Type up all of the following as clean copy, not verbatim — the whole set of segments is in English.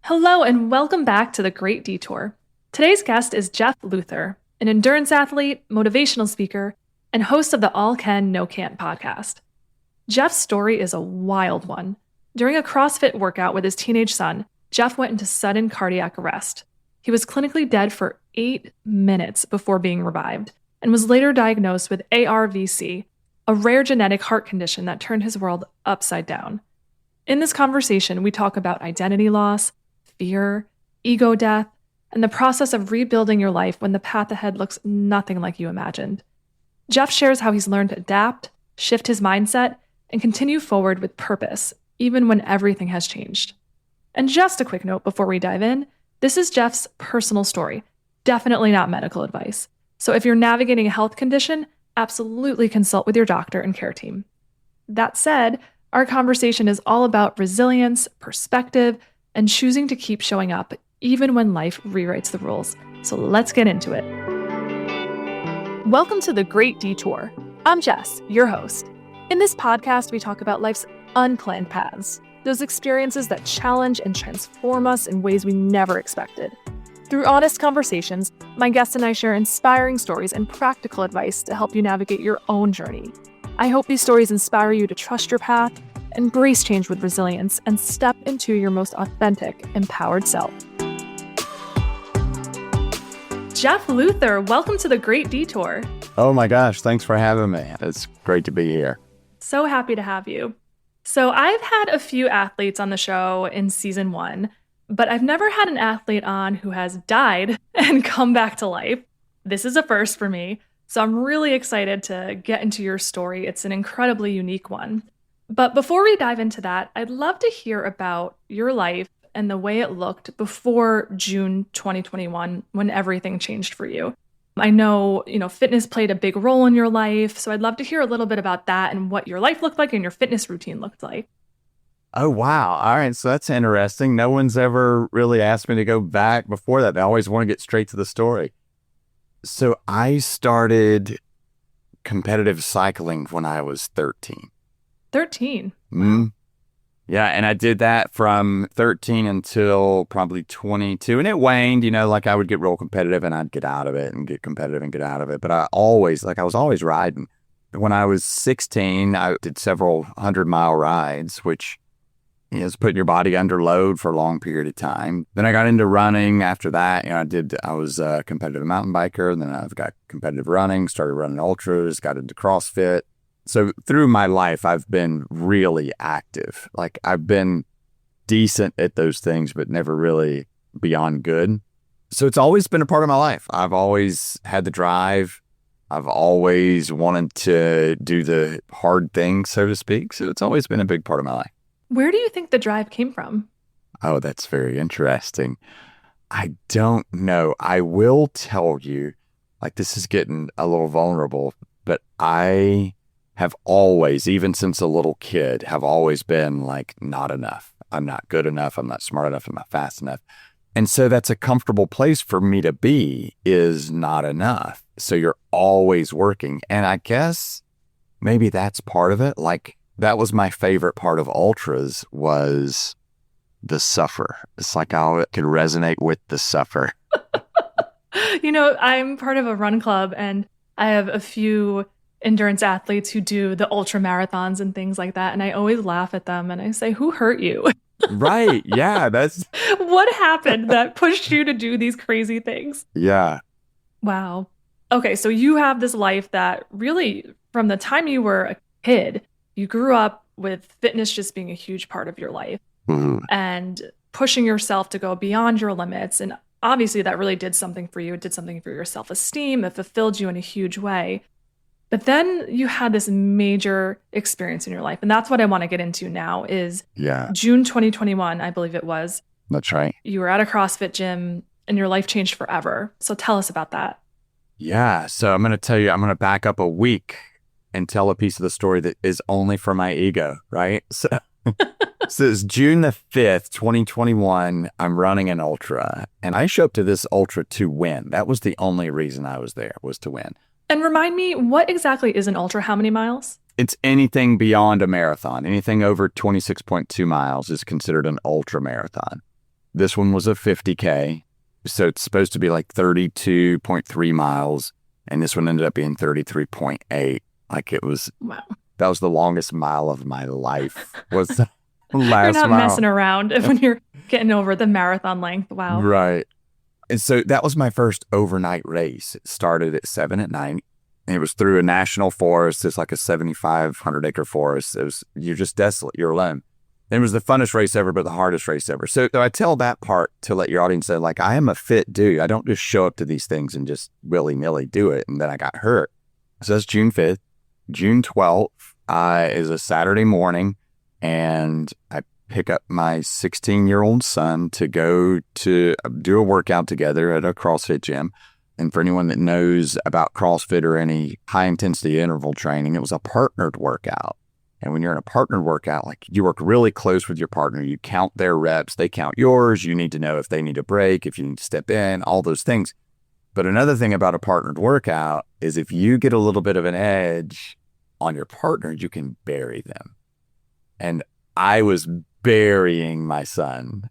Hello and welcome back to the Great Detour. Today's guest is Jeff Luther, an endurance athlete, motivational speaker, and host of the All Can, No Can't podcast. Jeff's story is a wild one. During a CrossFit workout with his teenage son, Jeff went into sudden cardiac arrest. He was clinically dead for 8 minutes before being revived and was later diagnosed with ARVC, a rare genetic heart condition that turned his world upside down. In this conversation, we talk about identity loss, fear, ego death, and the process of rebuilding your life when the path ahead looks nothing like you imagined. Jeff shares how he's learned to adapt, shift his mindset, and continue forward with purpose, even when everything has changed. And just a quick note before we dive in, this is Jeff's personal story, definitely not medical advice. So if you're navigating a health condition, absolutely consult with your doctor and care team. That said, our conversation is all about resilience, perspective, and choosing to keep showing up even when life rewrites the rules. So let's get into it. Welcome to the Great Detour. I'm Jess, your host. In this podcast, we talk about life's unplanned paths, those experiences that challenge and transform us in ways we never expected. Through honest conversations, my guests and I share inspiring stories and practical advice to help you navigate your own journey. I hope these stories inspire you to trust your path, embrace change with resilience, and step into your most authentic, empowered self. Jeff Luther, welcome to the Great Detour. Oh my gosh, thanks for having me. It's great to be here. So happy to have you. So I've had a few athletes on the show in season 1, but I've never had an athlete on who has died and come back to life. This is a first for me, so I'm really excited to get into your story. It's an incredibly unique one. But before we dive into that, I'd love to hear about your life and the way it looked before June 2021 when everything changed for you. I know, fitness played a big role in your life, so I'd love to hear a little bit about that and what your life looked like and your fitness routine looked like. Oh, wow. All right. So that's interesting. No one's ever really asked me to go back before that. They always want to get straight to the story. So I started competitive cycling when I was 13. 13? Wow. Yeah, and I did that from 13 until probably 22. And it waned, like I would get real competitive and I'd get out of it and get competitive and get out of it. But I was always riding. When I was 16, I did several 100-mile rides, which is putting your body under load for a long period of time. Then I got into running after that. I was a competitive mountain biker. Then I've got competitive running, started running ultras, got into CrossFit. So through my life, I've been really active. Like I've been decent at those things, but never really beyond good. So it's always been a part of my life. I've always had the drive. I've always wanted to do the hard things, so to speak. So it's always been a big part of my life. Where do you think the drive came from? Oh, that's very interesting. I don't know. I will tell you, this is getting a little vulnerable, but I have always, even since a little kid, have always been not enough. I'm not good enough. I'm not smart enough. I'm not fast enough. And so that's a comfortable place for me to be, is not enough. So you're always working. And I guess maybe that's part of it. That was my favorite part of ultras, was the suffer. It's like I could resonate with the suffer. I'm part of a run club and I have a few endurance athletes who do the ultra marathons and things like that. And I always laugh at them and I say, who hurt you? Right. Yeah. What happened that pushed you to do these crazy things? Yeah. Wow. Okay. So you have this life that really, from the time you were a kid, you grew up with fitness just being a huge part of your life and pushing yourself to go beyond your limits. And obviously that really did something for you. It did something for your self-esteem. It fulfilled you in a huge way. But then you had this major experience in your life. And that's what I want to get into now is June 2021, I believe it was. That's right. You were at a CrossFit gym and your life changed forever. So tell us about that. Yeah. So I'm going to back up a week and tell a piece of the story that is only for my ego, right? So it's June the 5th, 2021. I'm running an ultra and I show up to this ultra to win. That was the only reason I was there, was to win. And remind me, what exactly is an ultra? How many miles? It's anything beyond a marathon. Anything over 26.2 miles is considered an ultra marathon. This one was a 50K. So it's supposed to be like 32.3 miles. And this one ended up being 33.8. Like it was, Wow. that was the longest mile of my life. Was the last You're not mile. messing around when you're getting over the marathon length. Wow. Right. And so that was my first overnight race. It started at 7 at night. And it was through a national forest. It's like a 7,500 acre forest. You're just desolate. You're alone. And it was the funnest race ever, but the hardest race ever. So I tell that part to let your audience know, like, I am a fit dude. I don't just show up to these things and just willy-nilly do it. And then I got hurt. So that's June 5th. June 12th is a Saturday morning. And I pick up my 16-year-old son to go to do a workout together at a CrossFit gym. And for anyone that knows about CrossFit or any high-intensity interval training, it was a partnered workout. And when you're in a partnered workout, like you work really close with your partner, you count their reps, they count yours. You need to know if they need a break, if you need to step in, all those things. But another thing about a partnered workout is if you get a little bit of an edge on your partner, you can bury them. And I was burying my son.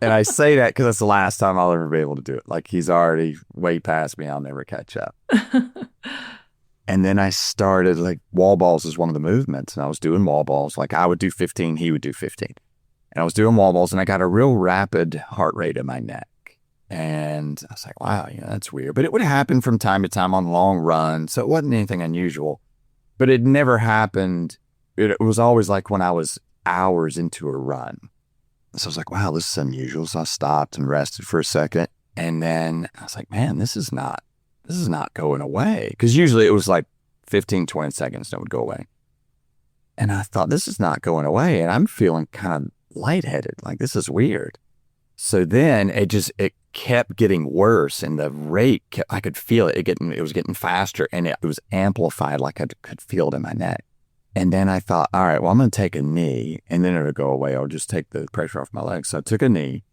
And I say that because that's the last time I'll ever be able to do it. Like he's already way past me. I'll never catch up. And then I started, like, wall balls is one of the movements. And I was doing wall balls. Like I would do 15, he would do 15. And I was doing wall balls and I got a real rapid heart rate in my neck. And I was like, wow, that's weird. But it would happen from time to time on long runs. So it wasn't anything unusual. But it never happened. It was always like when I was hours into a run. So I was like, wow, this is unusual. So I stopped and rested for a second. And then I was like, man, this is not going away. Because usually it was like 15, 20 seconds and it would go away. And I thought, this is not going away. And I'm feeling kind of lightheaded. Like, this is weird. So then it kept getting worse. And the rate, I could feel it. It was getting faster and it was amplified. Like I could feel it in my neck. And then I thought, all right, well, I'm going to take a knee and then it'll go away. I'll just take the pressure off my legs. So I took a knee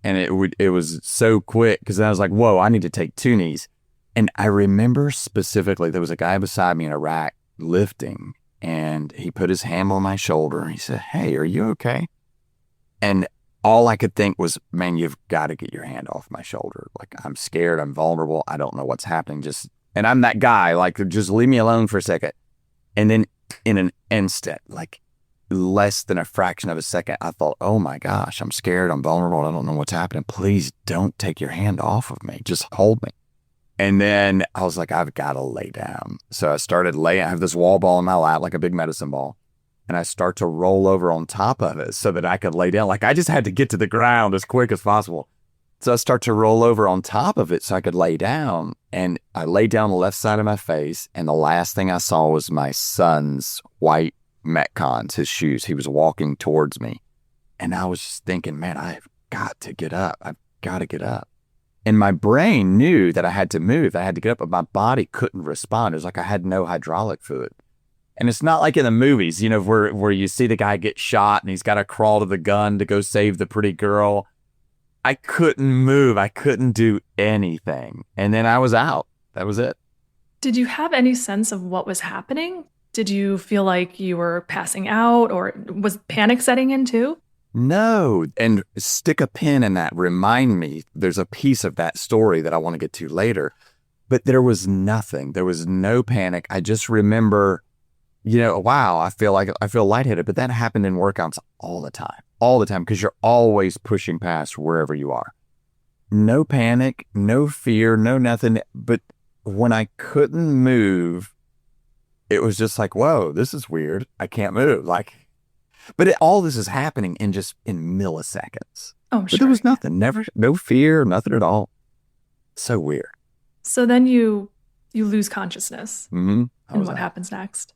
and it was so quick because I was like, whoa, I need to take 2 knees. And I remember specifically there was a guy beside me in a rack lifting and he put his hand on my shoulder and he said, hey, are you okay? And all I could think was, man, you've got to get your hand off my shoulder. Like, I'm scared. I'm vulnerable. I don't know what's happening. And I'm that guy, like, just leave me alone for a second. And then in an instant, like less than a fraction of a second, I thought, oh my gosh, I'm scared. I'm vulnerable. I don't know what's happening. Please don't take your hand off of me. Just hold me. And then I was like, I've got to lay down. So I started laying. I have this wall ball in my lap, like a big medicine ball. And I start to roll over on top of it so that I could lay down. Like I just had to get to the ground as quick as possible. So I start to roll over on top of it so I could lay down. And I lay down on the left side of my face. And the last thing I saw was my son's white Metcons, his shoes. He was walking towards me. And I was just thinking, man, I've got to get up. I've got to get up. And my brain knew that I had to move. I had to get up, but my body couldn't respond. It was like I had no hydraulic fluid. And it's not like in the movies, where you see the guy get shot and he's got to crawl to the gun to go save the pretty girl. I couldn't move. I couldn't do anything. And then I was out. That was it. Did you have any sense of what was happening? Did you feel like you were passing out or was panic setting in too? No. And stick a pin in that. Remind me, there's a piece of that story that I want to get to later. But there was nothing. There was no panic. I just remember, wow, I feel lightheaded. But that happened in workouts all the time, because you're always pushing past wherever you are. No panic, no fear, no nothing. But when I couldn't move, it was just like, whoa, this is weird. I can't move. But all this is happening in milliseconds. Oh, sure. But there was nothing, no fear, nothing at all. So weird. So then you lose consciousness. Mm-hmm. And what happens next?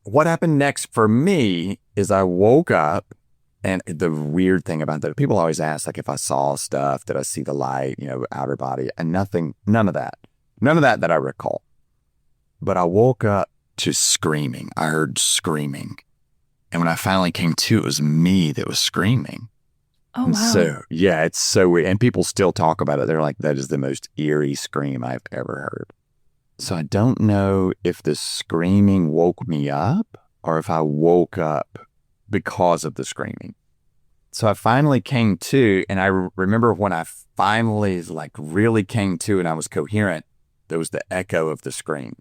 What happened next for me is I woke up, and the weird thing about that, people always ask, like, if I saw stuff, did I see the light, outer body, and none of that I recall. But I woke up to screaming. I heard screaming. And when I finally came to, it was me that was screaming. Oh, and wow. So, yeah, it's so weird. And people still talk about it. They're like, that is the most eerie scream I've ever heard. So I don't know if the screaming woke me up or if I woke up because of the screaming. So I finally came to, and I remember when I finally like really came to and I was coherent, there was the echo of the scream.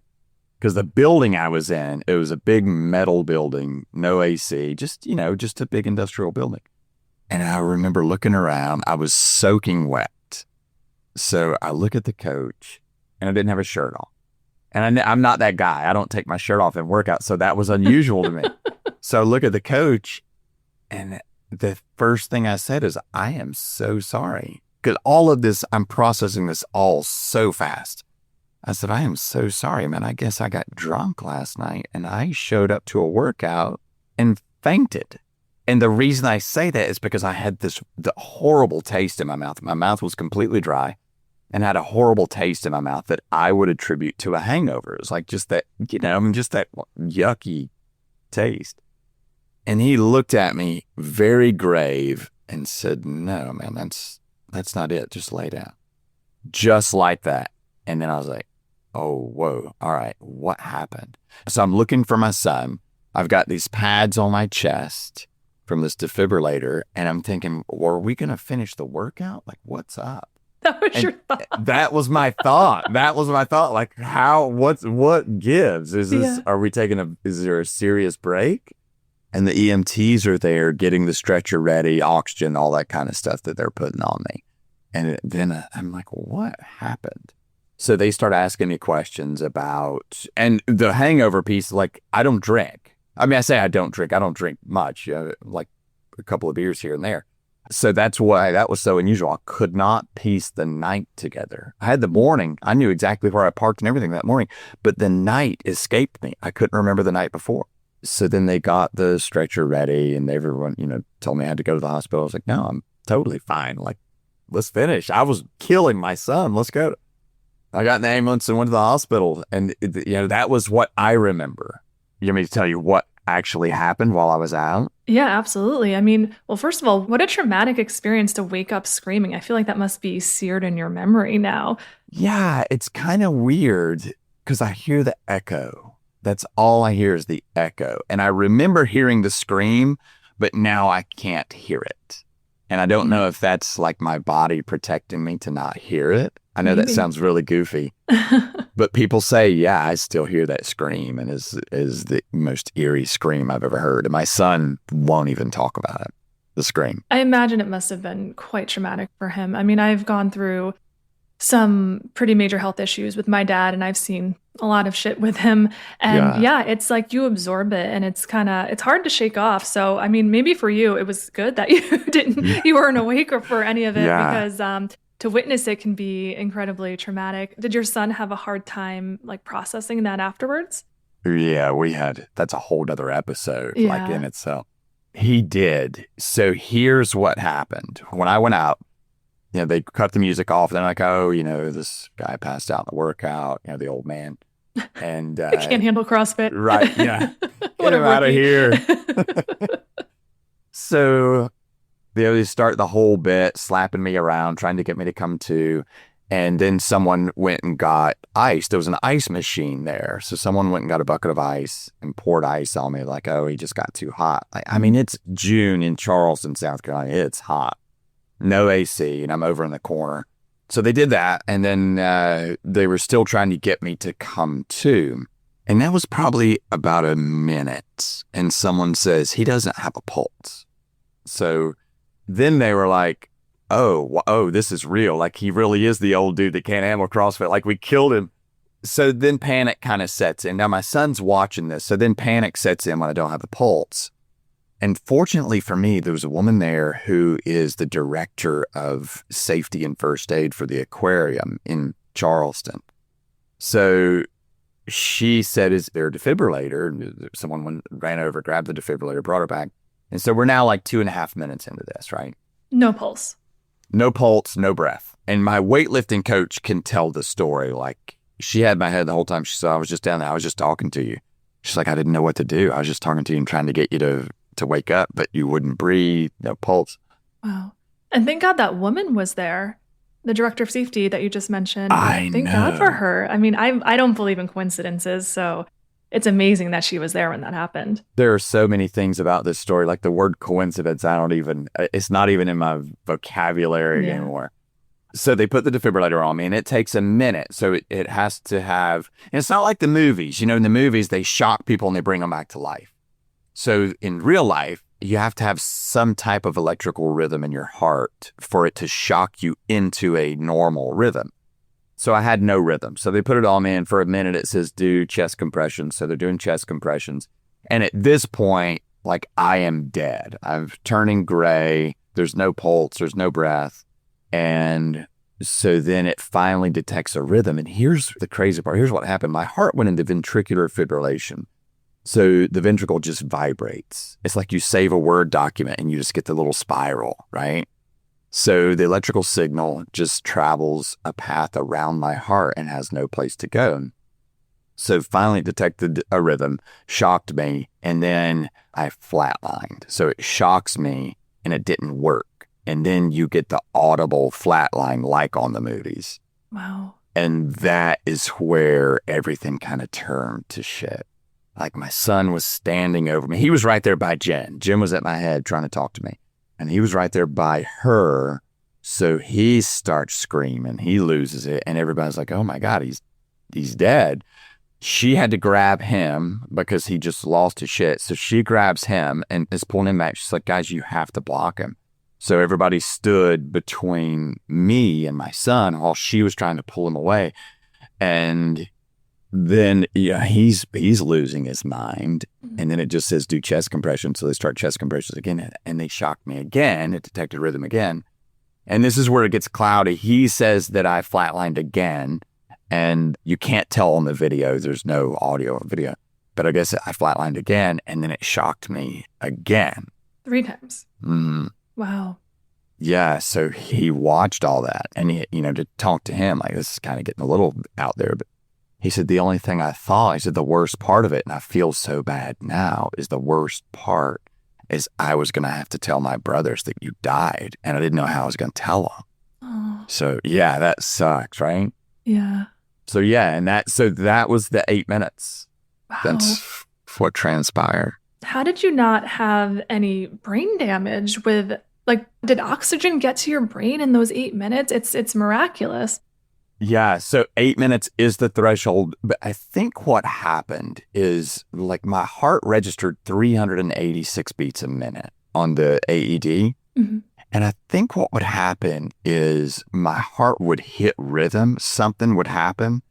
Because the building I was in, it was a big metal building, no AC, just a big industrial building. And I remember looking around, I was soaking wet. So I look at the coach and I didn't have a shirt on. And I'm not that guy. I don't take my shirt off and work out. So that was unusual to me. So I look at the coach and the first thing I said is, I am so sorry. Because all of this, I'm processing this all so fast. I said, I am so sorry, man. I guess I got drunk last night and I showed up to a workout and fainted. And the reason I say that is because I had the horrible taste in my mouth. My mouth was completely dry and had a horrible taste in my mouth that I would attribute to a hangover. It was like just that, just that yucky taste. And he looked at me very grave and said, no, man, that's not it. Just lay down. Just like that. And then I was like, oh, whoa. All right. What happened? So I'm looking for my son. I've got these pads on my chest from this defibrillator. And I'm thinking, well, are we going to finish the workout? Like, what's up? That was your thought. That was my thought. Like, what gives? Is this, is there a serious break? And the EMTs are there getting the stretcher ready, oxygen, all that kind of stuff that they're putting on me. And then I'm like, what happened? So they start asking me questions about, and the hangover piece, like, I don't drink. I mean, I say I don't drink. I don't drink much, like a couple of beers here and there. So that's why that was so unusual. I could not piece the night together. I had the morning. I knew exactly where I parked and everything that morning, but the night escaped me. I couldn't remember the night before. So then they got the stretcher ready and everyone, told me I had to go to the hospital. I was like, no, I'm totally fine. Like, let's finish. I was killing my son. Let's go. I got in the ambulance and went to the hospital. And, that was what I remember. You want me to tell you what actually happened while I was out? Yeah, absolutely. I mean, well, first of all, what a traumatic experience to wake up screaming. I feel like that must be seared in your memory now. Yeah, it's kind of weird because I hear the echo. That's all I hear is the echo. And I remember hearing the scream, but now I can't hear it. And I don't know if that's like my body protecting me to not hear it. I know that sounds really goofy, but people say, yeah, I still hear that scream and is the most eerie scream I've ever heard. And my son won't even talk about it, the scream. I imagine it must have been quite traumatic for him. I mean, I've gone through some pretty major health issues with my dad and I've seen a lot of shit with him. And yeah it's like you absorb it and it's hard to shake off. So, I mean, maybe for you, it was good that you weren't awake or for any of it because to witness it can be incredibly traumatic. Did your son have a hard time like processing that afterwards? Yeah, that's a whole other episode like in itself. He did. So here's what happened. When I went out, they cut the music off. They're like, oh, this guy passed out in the workout, the old man. And I can't handle CrossFit. Right, yeah. Get him out of here. So they start the whole bit, slapping me around, trying to get me to come to. And then someone went and got ice. There was an ice machine there. So someone went and got a bucket of ice and poured ice on me like, oh, he just got too hot. I mean, it's June in Charleston, South Carolina. It's hot. No AC, and I'm over in the corner. So they did that, and then they were still trying to get me to come to. And that was probably about a minute. And someone says, he doesn't have a pulse. So then they were like, oh, this is real. Like, he really is the old dude that can't handle CrossFit. Like, we killed him. So then panic kind of sets in. Now, my son's watching this. So then panic sets in when I don't have a pulse. And fortunately for me, there was a woman there who is the director of safety and first aid for the aquarium in Charleston. So she said, is there a defibrillator? Someone ran over, grabbed the defibrillator, brought her back. And so we're now like 2.5 minutes into this, right? No pulse. No pulse, no breath. And my weightlifting coach can tell the story. Like, she had my head the whole time. She said, I was just down there. I was just talking to you. She's like, I didn't know what to do. I was just talking to you and trying to get you to wake up, but you wouldn't breathe, no pulse. Wow. And thank God that woman was there, the director of safety that you just mentioned. Thank God for her. I mean, I don't believe in coincidences, so it's amazing that she was there when that happened. There are so many things about this story, like the word coincidence. It's not even in my vocabulary anymore. So they put the defibrillator on me, and it takes a minute. So it has to have, and it's not like the movies. In the movies, they shock people and they bring them back to life. So in real life, you have to have some type of electrical rhythm in your heart for it to shock you into a normal rhythm. So I had no rhythm. So they put it on me, and for a minute it says do chest compressions. So they're doing chest compressions. And at this point, like, I am dead. I'm turning gray. There's no pulse. There's no breath. And so then it finally detects a rhythm. And here's the crazy part. Here's what happened. My heart went into ventricular fibrillation. So the ventricle just vibrates. It's like you save a Word document and you just get the little spiral, right? So the electrical signal just travels a path around my heart and has no place to go. So finally detected a rhythm, shocked me, and then I flatlined. So it shocks me and it didn't work. And then you get the audible flatline like on the movies. Wow. And that is where everything kind of turned to shit. Like, my son was standing over me. He was right there by Jen. Jen was at my head trying to talk to me. And he was right there by her. So he starts screaming. He loses it. And everybody's like, oh my God, he's dead. She had to grab him because he just lost his shit. So she grabs him and is pulling him back. She's like, guys, you have to block him. So everybody stood between me and my son while she was trying to pull him away. And then he's losing his mind. And then it just says do chest compression. So they start chest compressions again, and they shocked me again. It detected rhythm again. And this is where it gets cloudy. He says that I flatlined again, and you can't tell on the video. There's no audio or video. But I guess I flatlined again, and then it shocked me again. 3 times. Mm. Wow. Yeah, so he watched all that, and he, to talk to him, like, this is kind of getting a little out there, but he said, the only thing I thought, he said, the worst part of it, and I feel so bad now, is the worst part is I was going to have to tell my brothers that you died, and I didn't know how I was going to tell them. Oh. So, yeah, that sucks, right? Yeah. So, yeah, that was the 8 minutes. Wow. That's what transpired. How did you not have any brain damage with, like, did oxygen get to your brain in those 8 minutes? It's miraculous. Yeah, so 8 minutes is the threshold, but I think what happened is, like, my heart registered 386 beats a minute on the AED. Mm-hmm. And I think what would happen is my heart would hit rhythm, something would happen,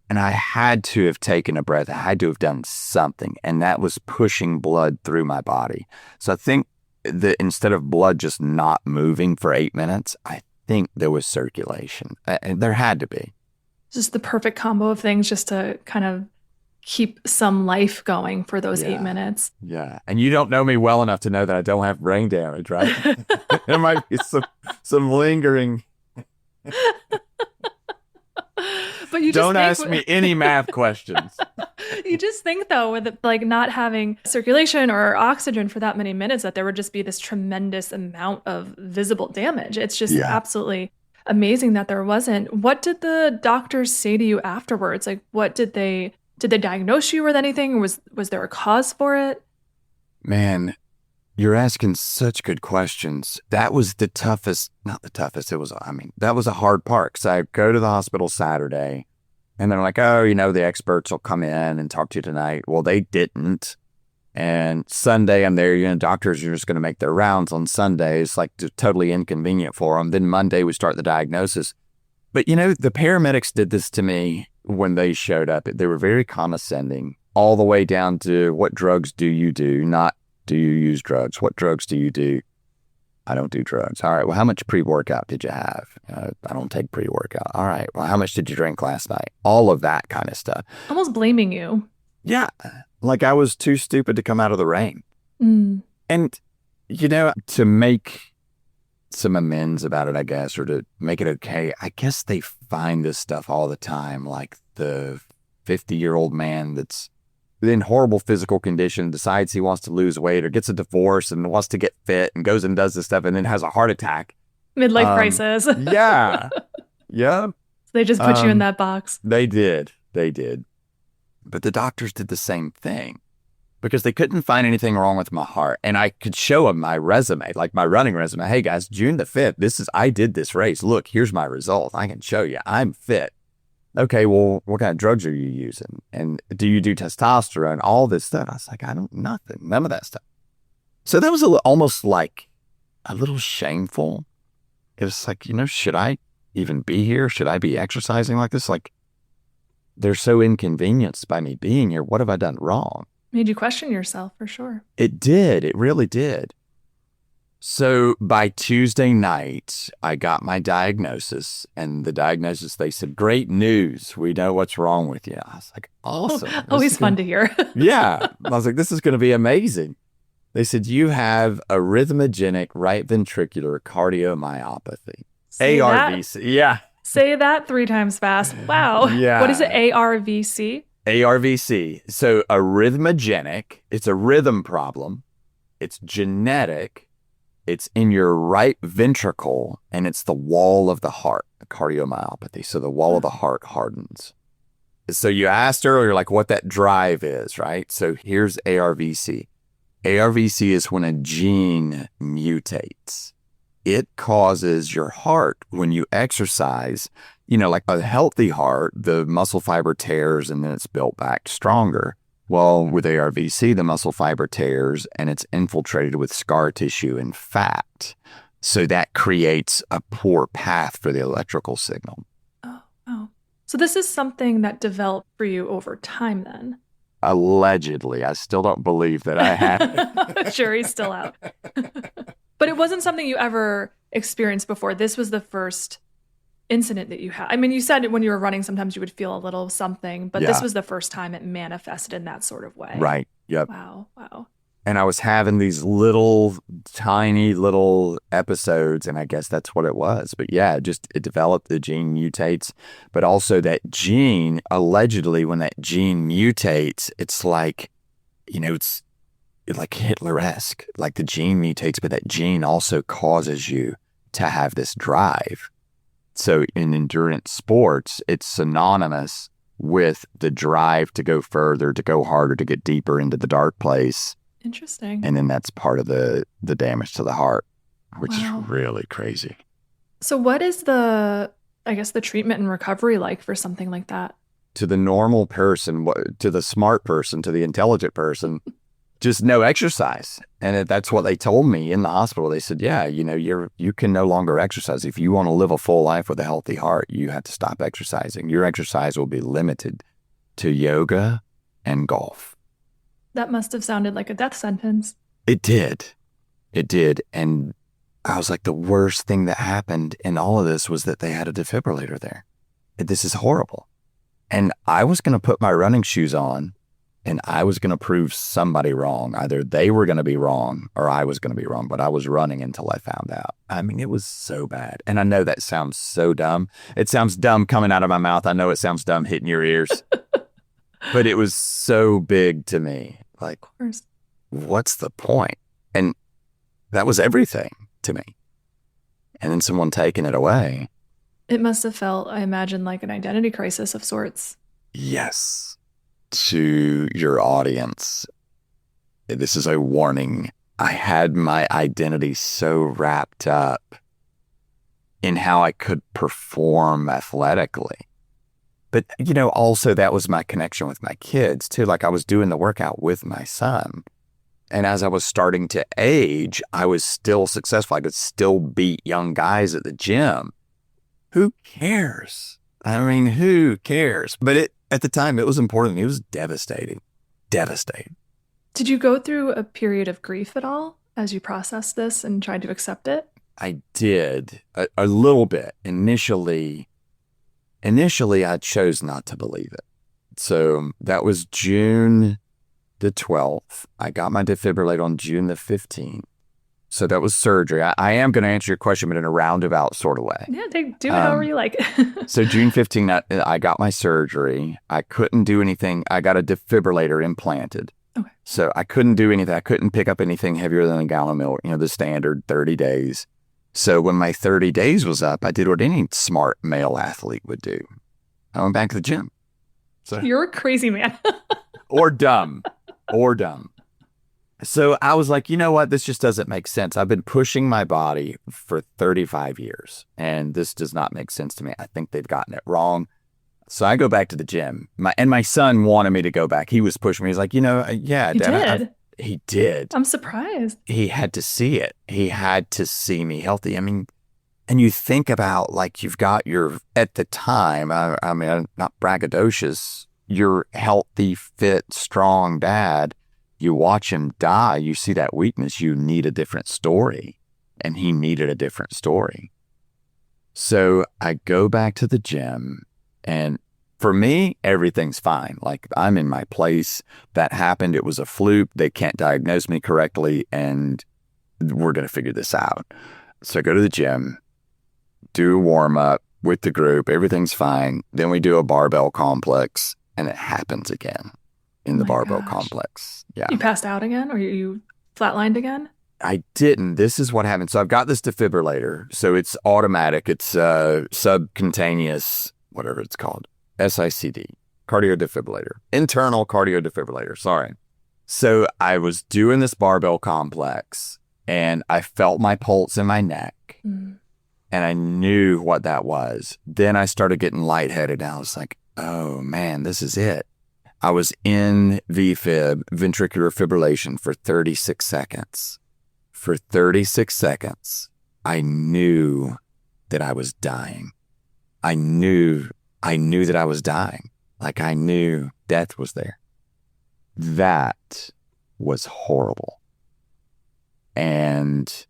and I had to have taken a breath. I had to have done something, and that was pushing blood through my body. So I think that instead of blood just not moving for 8 minutes, I think there was circulation. There had to be. Just the perfect combo of things just to kind of keep some life going for those 8 minutes. Yeah. And you don't know me well enough to know that I don't have brain damage, right? There might be some lingering. But you just don't ask me any math questions. You just think, though, with like not having circulation or oxygen for that many minutes, that there would just be this tremendous amount of visible damage. It's just absolutely amazing that there wasn't. What did the doctors say to you afterwards? Like, what did they diagnose you with anything? Was there a cause for it? Man, you're asking such good questions. That was the toughest, not the toughest. That was a hard part. So I go to the hospital Saturday and they're like, oh, the experts will come in and talk to you tonight. Well, they didn't. And Sunday I'm there, doctors are just going to make their rounds on Sundays, like totally inconvenient for them. Then Monday we start the diagnosis. But, the paramedics did this to me when they showed up. They were very condescending, all the way down to what drugs do you do, not do you use drugs? What drugs do you do? I don't do drugs. All right. Well, how much pre-workout did you have? I don't take pre-workout. All right. Well, how much did you drink last night? All of that kind of stuff. Almost blaming you. Yeah. Like I was too stupid to come out of the rain. Mm. And, to make some amends about it, I guess, or to make it okay, I guess they find this stuff all the time. Like the 50-year-old man that's in horrible physical condition, decides he wants to lose weight or gets a divorce and wants to get fit and goes and does this stuff and then has a heart attack. Midlife crisis. Yeah. Yeah. They just put you in that box. They did. But the doctors did the same thing because they couldn't find anything wrong with my heart. And I could show them my resume, like my running resume. Hey guys, June the 5th, I did this race. Look, here's my result. I can show you I'm fit. Okay, well, what kind of drugs are you using? And do you do testosterone? All this stuff. I was like, nothing, none of that stuff. So that was almost like a little shameful. It was like, should I even be here? Should I be exercising like this? Like, they're so inconvenienced by me being here. What have I done wrong? Made you question yourself for sure. It did. It really did. So by Tuesday night, I got my diagnosis, and the diagnosis, they said, great news. We know what's wrong with you. I was like, awesome. Always fun to hear. Yeah. I was like, this is going to be amazing. They said, you have arrhythmogenic right ventricular cardiomyopathy. ARVC. Yeah. Say that 3 times fast. Wow. Yeah. What is it? ARVC? ARVC. So arrhythmogenic, it's a rhythm problem. It's genetic. It's in your right ventricle, and it's the wall of the heart, cardiomyopathy. So the wall of the heart hardens. So you asked earlier, like, what that drive is, right? So here's ARVC. ARVC is when a gene mutates. It causes your heart, when you exercise, like a healthy heart, the muscle fiber tears and then it's built back stronger. Well, with ARVC, the muscle fiber tears and it's infiltrated with scar tissue and fat. So that creates a poor path for the electrical signal. Oh. So this is something that developed for you over time then? Allegedly. I still don't believe that I have. Jury's still out. But it wasn't something you ever experienced before. This was the first incident that you had. I mean, you said when you were running, sometimes you would feel a little something, but this was the first time it manifested in that sort of way. Right. Yep. Wow. And I was having these little, tiny little episodes, and I guess that's what it was. But yeah, it developed, the gene mutates, but also that gene, allegedly, when that gene mutates, it's like, it's like Hitler-esque, like the gene mutates, but that gene also causes you to have this drive. So in endurance sports, it's synonymous with the drive to go further, to go harder, to get deeper into the dark place. Interesting. And then that's part of the damage to the heart, which is really crazy. So what is the treatment and recovery like for something like that? To the normal person, to the smart person, to the intelligent person, just no exercise. And that's what they told me in the hospital. They said, yeah, you can no longer exercise. If you want to live a full life with a healthy heart, you have to stop exercising. Your exercise will be limited to yoga and golf. That must have sounded like a death sentence. It did. And I was like, the worst thing that happened in all of this was that they had a defibrillator there. This is horrible. And I was going to put my running shoes on, and I was going to prove somebody wrong. Either they were going to be wrong or I was going to be wrong, but I was running until I found out. I mean, it was so bad. And I know that sounds so dumb. It sounds dumb coming out of my mouth. I know it sounds dumb hitting your ears, but it was so big to me. Like, of course. What's the point? And that was everything to me. And then someone taking it away. It must have felt, I imagine, like an identity crisis of sorts. Yes. To your audience, this is a warning. I had my identity so wrapped up in how I could perform athletically. But, also that was my connection with my kids too. Like I was doing the workout with my son. And as I was starting to age, I was still successful. I could still beat young guys at the gym. Who cares? I mean, who cares? But at the time, it was important. It was devastating. Devastating. Did you go through a period of grief at all as you processed this and tried to accept it? I did. A little bit. Initially, I chose not to believe it. So that was June the 12th. I got my defibrillator on June the 15th. So that was surgery. I am going to answer your question, but in a roundabout sort of way. Yeah, do it however you like. So June 15th, I got my surgery. I couldn't do anything. I got a defibrillator implanted. Okay. So I couldn't do anything. I couldn't pick up anything heavier than a gallon of milk, the standard 30 days. So when my 30 days was up, I did what any smart male athlete would do. I went back to the gym. So You're a crazy man. or dumb. Or dumb. So I was like, you know what? This just doesn't make sense. I've been pushing my body for 35 years, and this does not make sense to me. I think they've gotten it wrong. So I go back to the gym. My son wanted me to go back. He was pushing me. He's like, yeah, He Dad. did. He did. I'm surprised. He had to see it. He had to see me healthy. I mean, and you think about like you've got at the time, I mean, I'm not braggadocious, your healthy, fit, strong dad. You watch him die, you see that weakness, you need a different story. And he needed a different story. So I go back to the gym, and for me, everything's fine. Like I'm in my place. That happened. It was a fluke. They can't diagnose me correctly, and we're going to figure this out. So I go to the gym, do a warm up with the group. Everything's fine. Then we do a barbell complex, and it happens again in the barbell complex. Yeah. You passed out again, or you flatlined again? I didn't. This is what happened. So I've got this defibrillator. So it's automatic. It's subcutaneous, whatever it's called, SICD, cardio defibrillator, internal cardio defibrillator. Sorry. So I was doing this barbell complex, and I felt my pulse in my neck, and I knew what that was. Then I started getting lightheaded, and I was like, oh man, this is it. I was in VFib, ventricular fibrillation, for 36 seconds. For 36 seconds, I knew that I was dying. I knew that I was dying. Like I knew death was there. That was horrible. And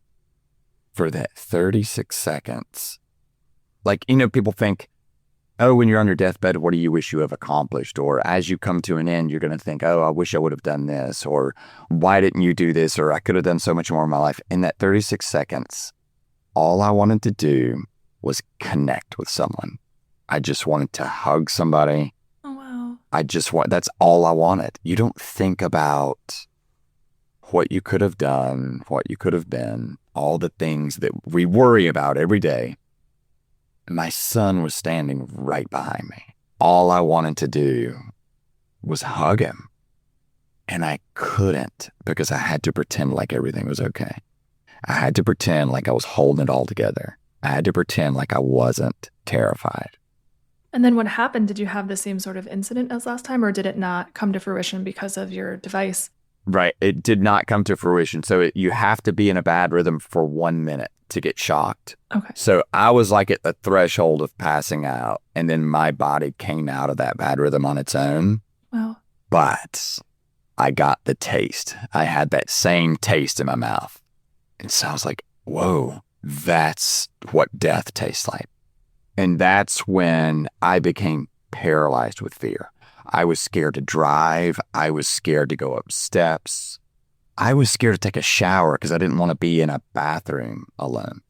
for that 36 seconds, like, people think, oh, when you're on your deathbed, what do you wish you have accomplished? Or as you come to an end, you're going to think, oh, I wish I would have done this. Or why didn't you do this? Or I could have done so much more in my life. In that 36 seconds, all I wanted to do was connect with someone. I just wanted to hug somebody. Oh, wow. That's all I wanted. You don't think about what you could have done, what you could have been, all the things that we worry about every day. My son was standing right behind me. All I wanted to do was hug him. And I couldn't, because I had to pretend like everything was okay. I had to pretend like I was holding it all together. I had to pretend like I wasn't terrified. And then what happened? Did you have the same sort of incident as last time, or did it not come to fruition because of your device? Right. It did not come to fruition. So you have to be in a bad rhythm for 1 minute to get shocked. Okay. So I was like at the threshold of passing out, and then my body came out of that bad rhythm on its own. Wow. But I got the taste. I had that same taste in my mouth. And so I was like, whoa, that's what death tastes like. And that's when I became paralyzed with fear. I was scared to drive. I was scared to go up steps. I was scared to take a shower because I didn't want to be in a bathroom alone.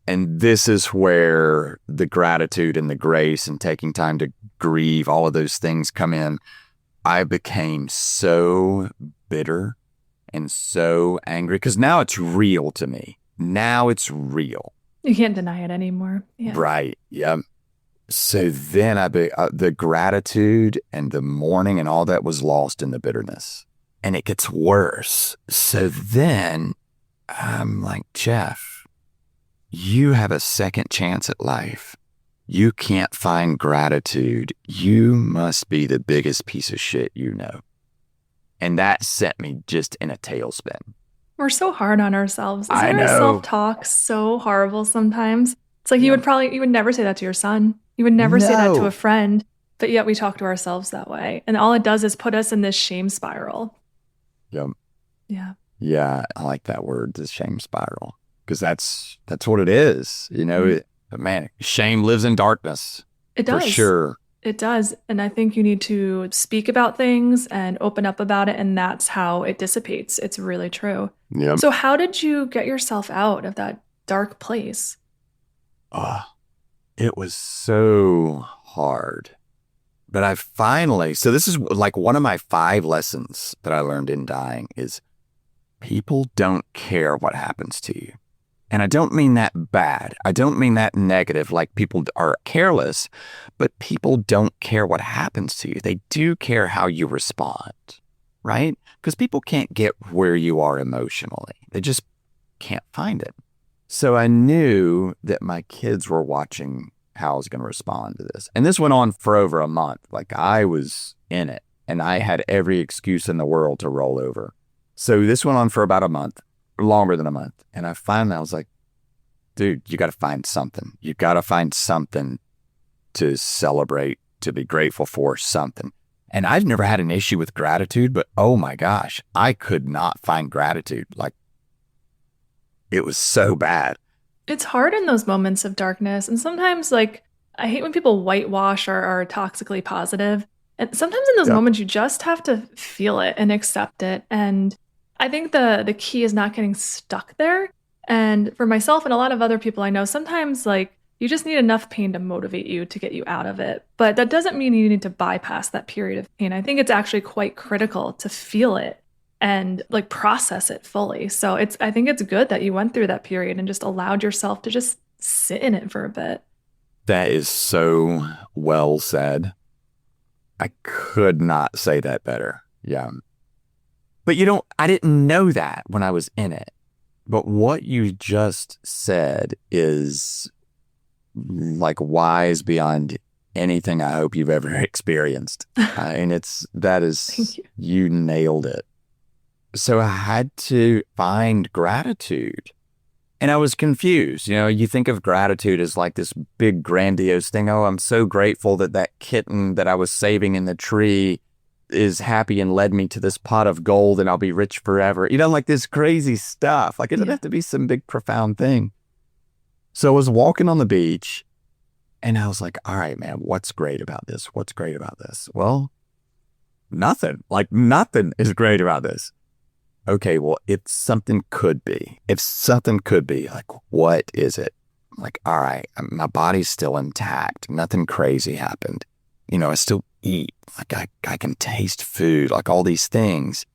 And this is where the gratitude and the grace and taking time to grieve, all of those things come in. I became so bitter and so angry because now it's real to me. Now it's real. You can't deny it anymore. Yeah. Right. Yeah. So then the gratitude and the mourning and all that was lost in the bitterness. And it gets worse. So then I'm like, Jeff, you have a second chance at life. You can't find gratitude. You must be the biggest piece of shit you know. And that sent me just in a tailspin. We're so hard on ourselves. Isn't I know. Our self-talk so horrible sometimes? It's like you would never say that to your son. You would never say that to a friend, but yet we talk to ourselves that way. And all it does is put us in this shame spiral. Yep. Yeah. Yeah, I like that word, the shame spiral, because that's what it is. Man, shame lives in darkness. It does. For sure. It does. And I think you need to speak about things and open up about it, and that's how it dissipates. It's really true. Yep. So how did you get yourself out of that dark place? It was so hard. But so this is like one of my 5 lessons that I learned in dying is people don't care what happens to you. And I don't mean that bad. I don't mean that negative, like people are careless, but people don't care what happens to you. They do care how you respond, right? Because people can't get where you are emotionally. They just can't find it. So I knew that my kids were watching how I was going to respond to this. And this went on for over a month. Like I was in it and I had every excuse in the world to roll over. So this went on for about a month, longer than a month. And I was like, dude, you got to find something. You got to find something to celebrate, to be grateful for, something. And I've never had an issue with gratitude, but oh my gosh, I could not find gratitude. Like it was so bad. It's hard in those moments of darkness. And sometimes like, I hate when people whitewash or are toxically positive. And sometimes in those moments, you just have to feel it and accept it. And I think the key is not getting stuck there. And for myself and a lot of other people I know, sometimes like you just need enough pain to motivate you to get you out of it. But that doesn't mean you need to bypass that period of pain. I think it's actually quite critical to feel it and like process it fully. So I think it's good that you went through that period and just allowed yourself to just sit in it for a bit. That is so well said. I could not say that better. Yeah. But I didn't know that when I was in it. But what you just said is like wise beyond anything I hope you've ever experienced. And you nailed it. So I had to find gratitude. And I was confused. You think of gratitude as like this big grandiose thing. Oh, I'm so grateful that kitten that I was saving in the tree is happy and led me to this pot of gold and I'll be rich forever. Like this crazy stuff. Like it doesn't have to be some big profound thing. So I was walking on the beach and I was like, all right, man, what's great about this? What's great about this? Well, nothing. Like nothing is great about this. Okay, well, if something could be, like, what is it? Like, all right, my body's still intact. Nothing crazy happened. I still eat. Like, I can taste food, like all these things.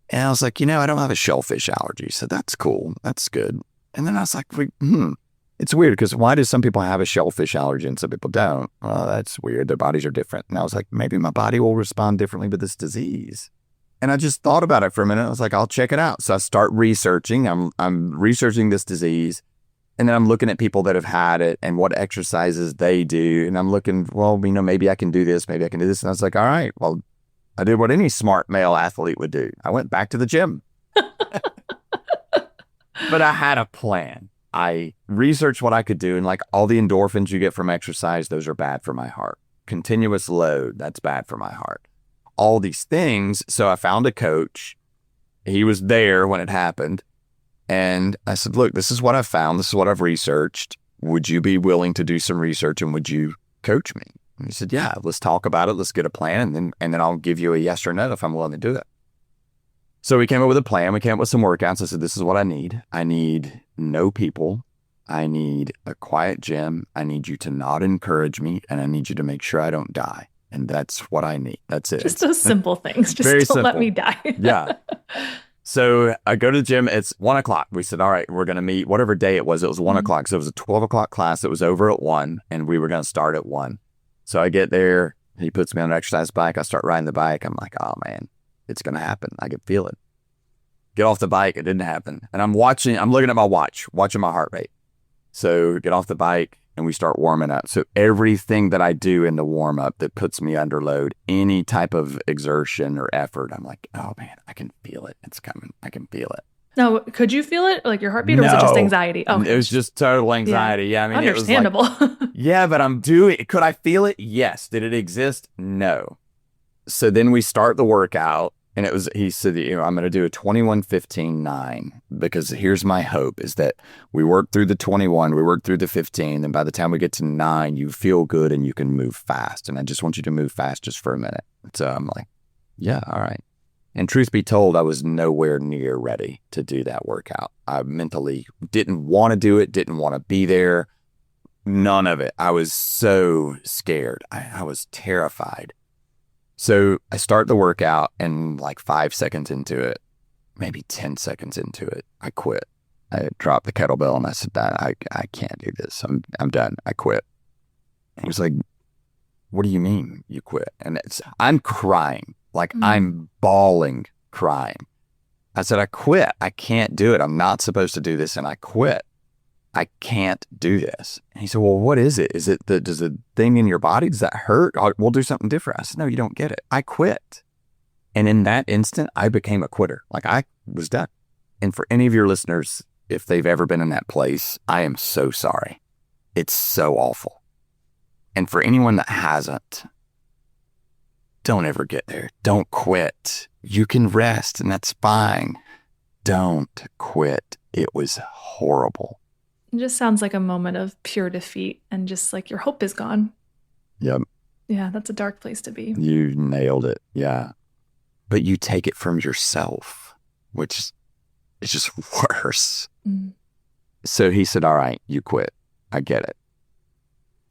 And I was like, I don't have a shellfish allergy. So that's cool. That's good. And then I was like, it's weird because why do some people have a shellfish allergy and some people don't? Well, that's weird. Their bodies are different. And I was like, maybe my body will respond differently with this disease. And I just thought about it for a minute. I was like, I'll check it out. So I start researching. I'm researching this disease. And then I'm looking at people that have had it and what exercises they do. And I'm looking, well, maybe I can do this. Maybe I can do this. And I was like, all right, well, I did what any smart male athlete would do. I went back to the gym. But I had a plan. I researched what I could do. And like all the endorphins you get from exercise, those are bad for my heart. Continuous load, that's bad for my heart. All these things. So I found a coach. He was there when it happened. And I said, look, this is what I found. This is what I've researched. Would you be willing to do some research and would you coach me? And he said, yeah, let's talk about it. Let's get a plan. And then I'll give you a yes or no if I'm willing to do it. So we came up with a plan. We came up with some workouts. I said, this is what I need. I need no people. I need a quiet gym. I need you to not encourage me. And I need you to make sure I don't die. And that's what I need. That's it. Just those simple things. Just don't let me die. Yeah. So I go to the gym. It's 1:00. We said, all right, we're going to meet whatever day it was. It was 1:00. So it was a 12:00 class. It was over at 1 and we were going to start at 1. So I get there. He puts me on an exercise bike. I start riding the bike. I'm like, oh man, it's going to happen. I can feel it. Get off the bike. It didn't happen. And I'm looking at my watch, watching my heart rate. So get off the bike and we start warming up. So everything that I do in the warm up that puts me under load, any type of exertion or effort, I'm like, oh man, I can feel it. It's coming. I can feel it. Now, could you feel it? Like your heartbeat, or was it just anxiety? Oh, it was just total anxiety. Yeah, I mean, understandable. It was like, yeah, but I'm doing it. Could I feel it? Yes. Did it exist? No. So then we start the workout. And he said, I'm going to do a 21-15-9 because here's my hope is that we work through the 21, we work through the 15. And by the time we get to 9, you feel good and you can move fast. And I just want you to move fast just for a minute. So I'm like, yeah, all right. And truth be told, I was nowhere near ready to do that workout. I mentally didn't want to do it, didn't want to be there. None of it. I was so scared. I was terrified. So I start the workout and like 5 seconds into it, maybe 10 seconds into it, I quit. I dropped the kettlebell and I said, I can't do this. I'm done. I quit. And he was like, what do you mean you quit? And I'm crying, like I'm bawling, crying. I said, I quit. I can't do it. I'm not supposed to do this. And I quit. I can't do this. And he said, well, what is it? Does the thing in your body, does that hurt? We'll do something different. I said, no, you don't get it. I quit. And in that instant, I became a quitter. Like I was done. And for any of your listeners, if they've ever been in that place, I am so sorry. It's so awful. And for anyone that hasn't, don't ever get there. Don't quit. You can rest and that's fine. Don't quit. It was horrible. It just sounds like a moment of pure defeat and just like your hope is gone. Yep. Yeah, that's a dark place to be. You nailed it. Yeah. But you take it from yourself, which is just worse. So he said, all right, you quit. I get it.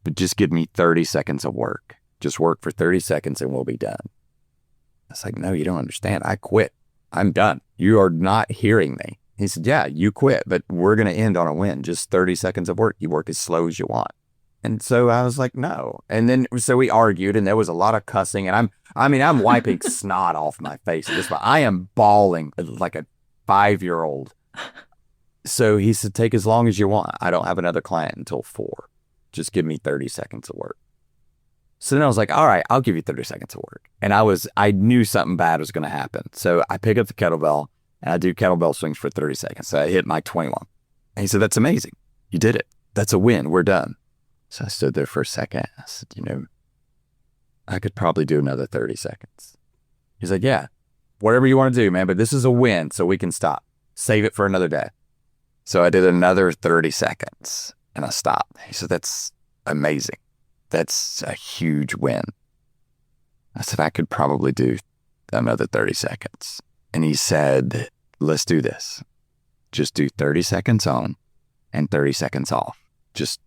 But just give me 30 seconds of work. Just work for 30 seconds and we'll be done. I was like, no, you don't understand. I quit. I'm done. You are not hearing me. He said, yeah, you quit, but we're going to end on a win. Just 30 seconds of work. You work as slow as you want. And so I was like, no. And then, so we argued and there was a lot of cussing and I'm wiping snot off my face at this point. I am bawling like a 5-year-old. So he said, take as long as you want. I don't have another client until 4. Just give me 30 seconds of work. So then I was like, all right, I'll give you 30 seconds of work. And I knew something bad was going to happen. So I pick up the kettlebell and I do kettlebell swings for 30 seconds. So I hit my 21. And he said, that's amazing. You did it. That's a win. We're done. So I stood there for a second. I said, I could probably do another 30 seconds. He's like, yeah, whatever you want to do, man, but this is a win, so we can stop. Save it for another day. So I did another 30 seconds and I stopped. He said, that's amazing. That's a huge win. I said, I could probably do another 30 seconds. And he said, let's do this. Just do 30 seconds on and 30 seconds off. Just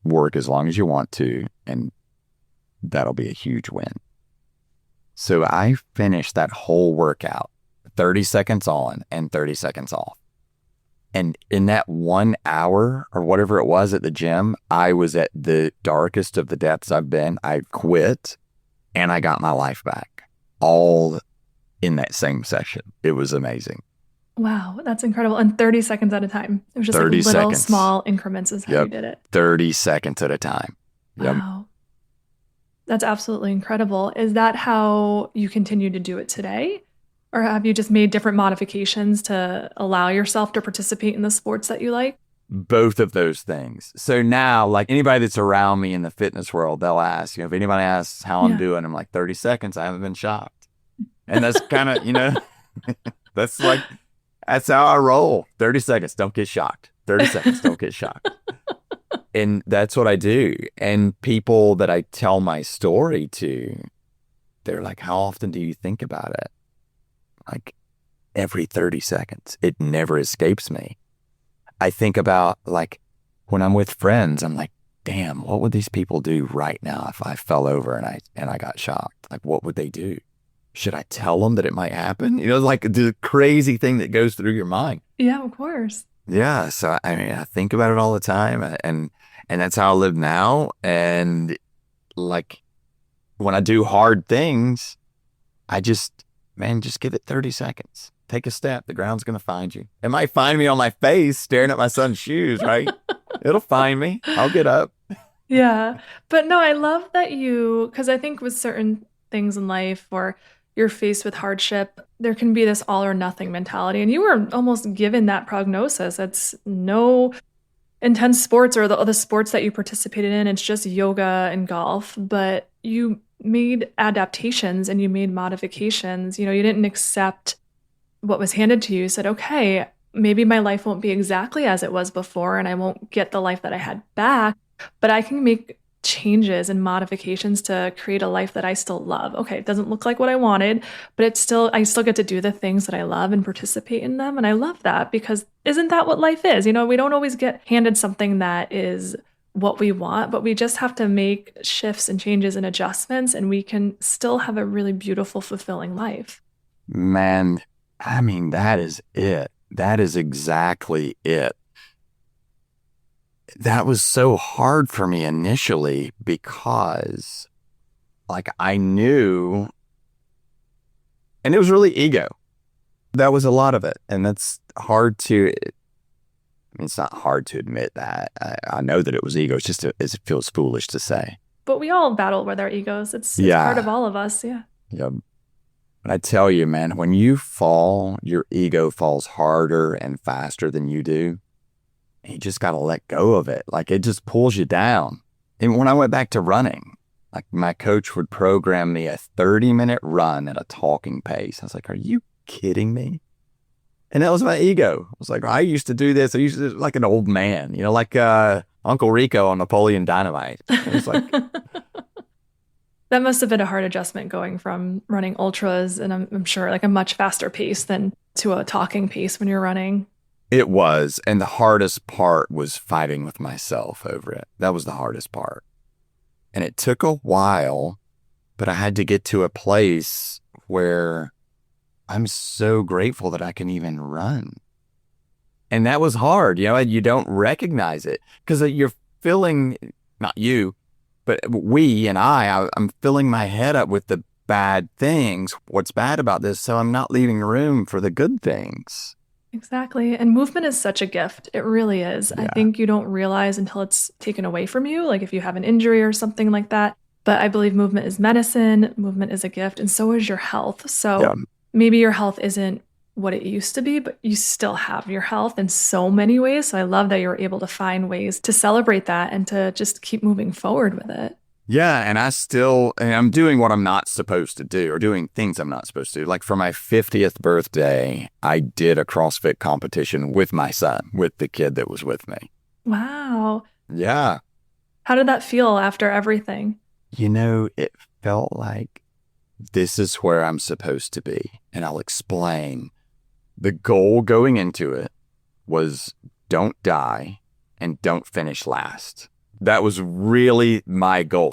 work as long as you want to, and that'll be a huge win. So I finished that whole workout, 30 seconds on and 30 seconds off. And in that 1 hour or whatever it was at the gym, I was at the darkest of the depths I've been. I quit and I got my life back all in that same session. It was amazing. Wow, that's incredible. And 30 seconds at a time. It was just like little seconds. Small increments is how you did it. 30 seconds at a time. Yep. Wow. That's absolutely incredible. Is that how you continue to do it today? Or have you just made different modifications to allow yourself to participate in the sports that you like? Both of those things. So now, like anybody that's around me in the fitness world, they'll ask, if anybody asks how I'm doing, I'm like, 30 seconds, I haven't been shocked. And that's kind of, that's how I roll. 30 seconds, don't get shocked. 30 seconds, don't get shocked. And that's what I do. And people that I tell my story to, they're like, how often do you think about it? Like every 30 seconds. It never escapes me. I think about like when I'm with friends, I'm like, damn, what would these people do right now if I fell over and I got shocked? Like, what would they do? Should I tell them that it might happen? Like the crazy thing that goes through your mind. Yeah, of course. Yeah. So, I think about it all the time and that's how I live now. And like when I do hard things, I just give it 30 seconds. Take a step. The ground's going to find you. It might find me on my face staring at my son's shoes, right? It'll find me. I'll get up. Yeah. But no, I love that because I think with certain things in life or you're faced with hardship, there can be this all or nothing mentality. And you were almost given that prognosis. It's no intense sports or the sports that you participated in. It's just yoga and golf. But you made adaptations and you made modifications. You didn't accept what was handed to you. You said, okay, maybe my life won't be exactly as it was before and I won't get the life that I had back, but I can make changes and modifications to create a life that I still love. Okay, it doesn't look like what I wanted, but I still get to do the things that I love and participate in them. And I love that because isn't that what life is? We don't always get handed something that is what we want, but we just have to make shifts and changes and adjustments and we can still have a really beautiful, fulfilling life. Man, that is it. That is exactly it. That was so hard for me initially because like I knew, and it was really ego. That was a lot of it. And that's hard to, I mean, it's not hard to admit that. I know that it was ego. It's just, it feels foolish to say. But we all battle with our egos. It's part of all of us. Yeah. Yeah. But I tell you, man, when you fall, your ego falls harder and faster than you do. You just got to let go of it. Like it just pulls you down. And when I went back to running, like my coach would program me a 30-minute run at a talking pace. I was like, are you kidding me? And that was my ego. I was like, I used to do this. I used to do like an old man, like Uncle Rico on Napoleon Dynamite. It was like, that must have been a hard adjustment going from running ultras and I'm sure like a much faster pace than to a talking pace when you're running. It was. And the hardest part was fighting with myself over it. That was the hardest part. And it took a while, but I had to get to a place where I'm so grateful that I can even run. And that was hard. You don't recognize it because you're filling, not you, but we and I'm filling my head up with the bad things. What's bad about this? So I'm not leaving room for the good things. Exactly. And movement is such a gift. It really is. Yeah. I think you don't realize until it's taken away from you, like if you have an injury or something like that. But I believe movement is medicine, movement is a gift, and so is your health. So maybe your health isn't what it used to be, but you still have your health in so many ways. So I love that you're able to find ways to celebrate that and to just keep moving forward with it. Yeah, and I'm doing what I'm not supposed to do or doing things I'm not supposed to do. Like for my 50th birthday, I did a CrossFit competition with my son, with the kid that was with me. Wow. Yeah. How did that feel after everything? It felt like this is where I'm supposed to be. And I'll explain. The goal going into it was don't die and don't finish last. That was really my goal.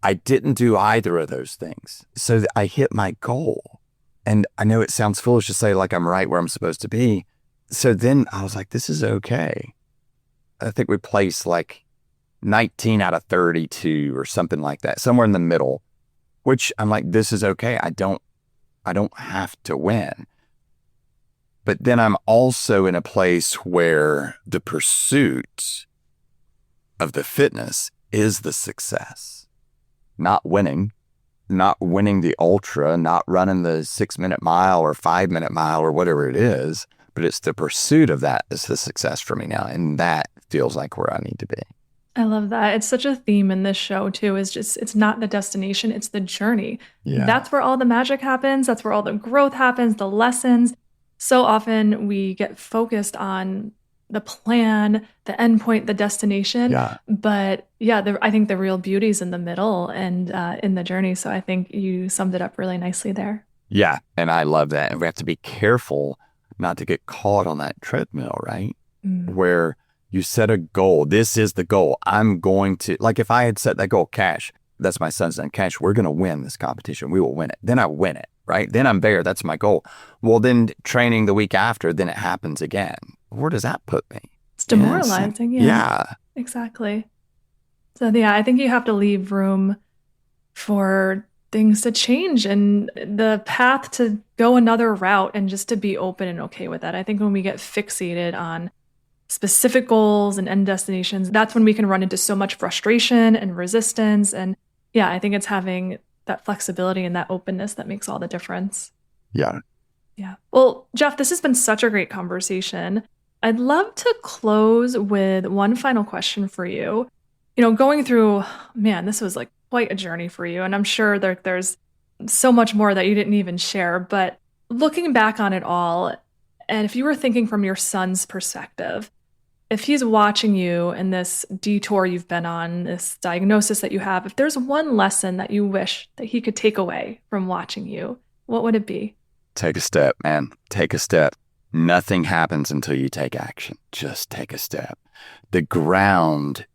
I didn't do either of those things. So I hit my goal. And I know it sounds foolish to say like I'm right where I'm supposed to be. So then I was like, this is okay. I think we placed like 19 out of 32 or something like that, somewhere in the middle, which I'm like, this is okay. I don't have to win. But then I'm also in a place where the pursuit of the fitness is the success. Not winning the ultra, not running the 6-minute mile or 5-minute mile or whatever it is, but it's the pursuit of that is the success for me now. And that feels like where I need to be. I love that. It's such a theme in this show too, is just, it's not the destination, it's the journey. Yeah. That's where all the magic happens. That's where all the growth happens, the lessons. So often we get focused on the plan, the endpoint, the destination. Yeah. But I think the real beauty is in the middle and in the journey. So I think you summed it up really nicely there. Yeah. And I love that. And we have to be careful not to get caught on that treadmill, right? Where you set a goal. This is the goal. I'm going to, like if I had set that goal, Cash, that's my son's name, Cash, we're going to win this competition. We will win it. Then I win it. Right? Then I'm there. That's my goal. Well, then training the week after, then it happens again. Where does that put me? It's demoralizing. Yeah. Exactly. So I think you have to leave room for things to change and the path to go another route and just to be open and okay with that. I think when we get fixated on specific goals and end destinations, that's when we can run into so much frustration and resistance. And I think it's having that flexibility and that openness that makes all the difference. Yeah. Yeah. Well, Jeff, this has been such a great conversation. I'd love to close with one final question for you. Going through, this was like quite a journey for you. And I'm sure there's so much more that you didn't even share, but looking back on it all, and if you were thinking from your son's perspective, if he's watching you in this detour you've been on, this diagnosis that you have, if there's one lesson that you wish that he could take away from watching you, what would it be? Take a step, man. Take a step. Nothing happens until you take action. Just take a step. The ground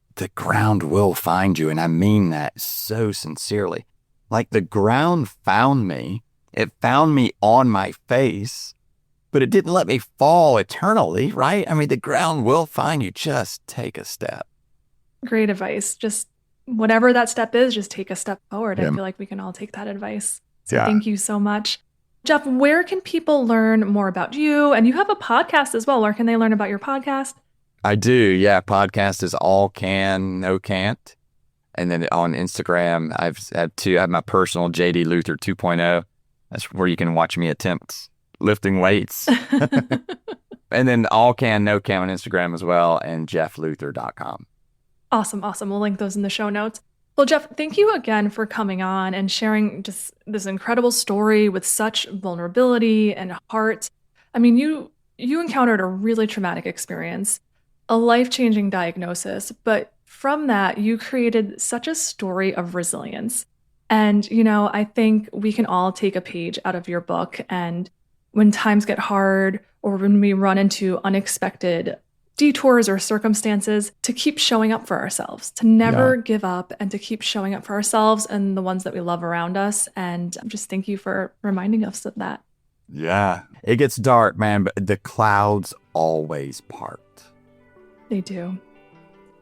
will find you. And I mean that so sincerely. Like the ground found me. It found me on my face. but it didn't let me fall eternally, right? I mean, the ground will find you. Just take a step. Great advice. Just whatever that step is, just take a step forward. Yeah. I feel like we can all take that advice. So Yeah. thank you so much. Jeff, where can people learn more about you? And you have a podcast as well. Where can they learn about your podcast? I do. Yeah. Podcast is All Can, No Can't. And then on Instagram, I have my personal JD Luther 2.0. That's where you can watch me attempt lifting weights. And then All Can, No Can on Instagram as well, and jeffluther.com. Awesome. We'll link those in the show notes. Well, Jeff, thank you again for coming on and sharing just this incredible story with such vulnerability and heart. I mean, you encountered a really traumatic experience, a life-changing diagnosis, but from that, you created such a story of resilience. And, I think we can all take a page out of your book. And when times get hard or when we run into unexpected detours or circumstances, to keep showing up for ourselves, to never give up, and to keep showing up for ourselves and the ones that we love around us. And just thank you for reminding us of that. Yeah. It gets dark, man, but the clouds always part. They do.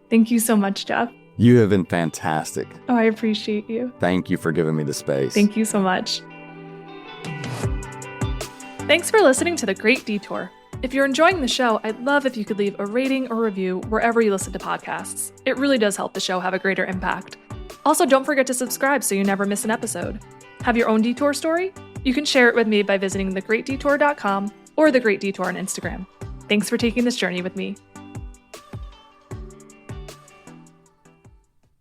Thank you so much, Jeff. You have been fantastic. Oh, I appreciate you. Thank you for giving me the space. Thank you so much. Thanks for listening to The Great Detour. If you're enjoying the show, I'd love if you could leave a rating or review wherever you listen to podcasts. It really does help the show have a greater impact. Also, don't forget to subscribe so you never miss an episode. Have your own detour story? You can share it with me by visiting thegreatdetour.com or The Great Detour on Instagram. Thanks for taking this journey with me.